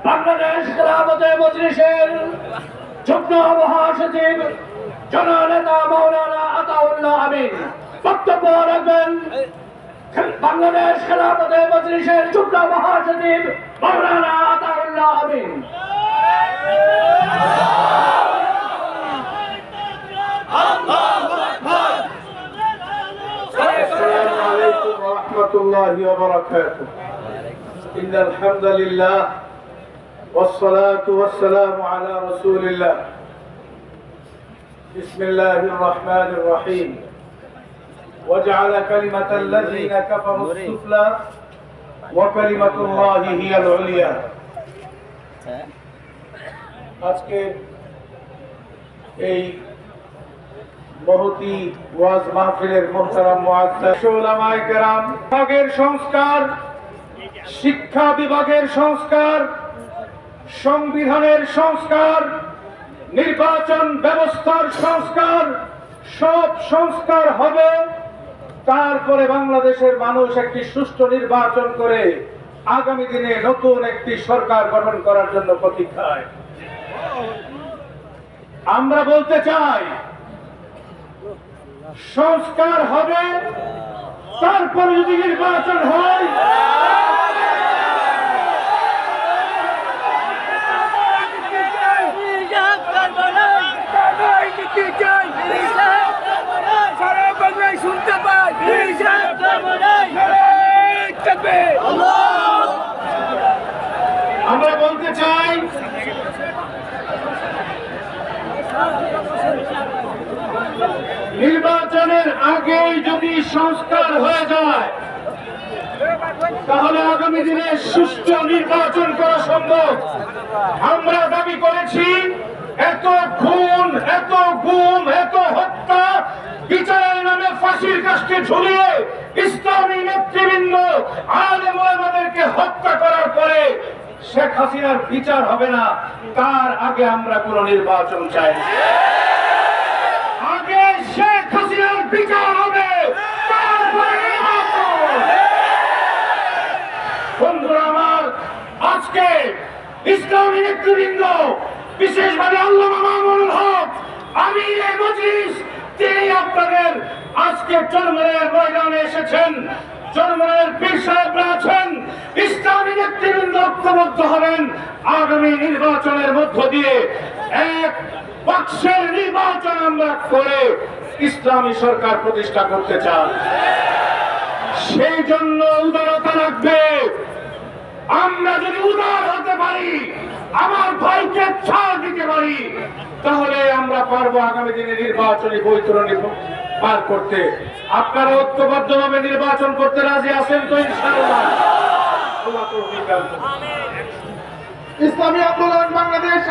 বাংলাদেশ খেলাফতে মজলিসের যুগ্ম মহাসচিব জননেতা মাওলানা আতাউল্লাহ আমিন বক্তব্য রাখবেন। বাংলাদেশ খেলাফতে মজলিসের যুগ্ম মহাসচিব মাওলানা আতাউল্লাহ আমিন। السلام عليكم ورحمة الله وبركاته. إن الحمد لله والصلاة والسلام على رسول الله. بسم الله الرحمن الرحيم. وجعل كلمة الذين كفروا السفلى وكلمة الله هي العليا. আজকে এই বহুতি ওয়াজ মাহফিলের মুহতারাম মুআজ্জাজ উলামায়ে কেরাম, বিভাগের সংস্কার, শিক্ষা বিভাগের সংস্কার, সংবিধানের সংস্কার, নির্বাচন ব্যবস্থার সংস্কার, সব সংস্কার হবে। তারপরে বাংলাদেশের মানুষ একটি সুষ্ঠু নির্বাচন করে আগামী দিনে নতুন একটি সরকার গঠন করার জন্য প্রতীক্ষায়। আমরা বলতে চাই, সংস্কার হবে, তারপরে যদি নির্বাচন হয় শুনতে পাই আমরা বলতে চাই, নির্বাচনের আগেই যদি সংস্কার হয়ে যায় তাহলে আগামী দিনে সুষ্ঠু নির্বাচন করা সম্ভব। আমরা দাবি করেছি, এত খুন, এত গুম, এত হত্যা, বিচারের নামে ফাঁসির কাষ্ঠে ঝুলিয়ে ইসলামী নেতৃবৃন্দ আলেম ওলামাদেরকে হত্যা করার পরে শেখ হাসিনার বিচার হবে না, তার আগে আমরা কোন নির্বাচন চাই না। আগে শেখ হাসিনার বিচার হবে, তারপরে নির্বাচন। বন্ধুরা আমার, আজকে ইসলামী নেতৃবৃন্দ, বিশেষভাবে আল্লামা মামুনুল হক আমির মজলিস, তিনি আপনাদের আজকে চরমনাইয়ের ময়দানে এসেছেন। চরমনাইয়ের পীর সাহেবরা আছেন, ইসলামী নেতৃবৃন্দ ঐক্যবদ্ধ হবেন। আগামী নির্বাচনের মধ্য দিয়ে এক পক্ষের নির্বাচন আমরা করে ইসলামী সরকার প্রতিষ্ঠা করতে চান। সেই জন্য উদারতা লাগবে। আমরা যদি উদার হতে পারি, আমার ভাইকে ছাড় দিতে পারি, তাহলে আমরা পারবো আগামী দিনে নির্বাচনী বৈতরণী পার করতে। আপনারা ঐক্যবদ্ধভাবে নির্বাচন করতে রাজি আছেন তো? ইনশাআল্লাহ। ইসলামী আন্দোলন বাংলাদেশ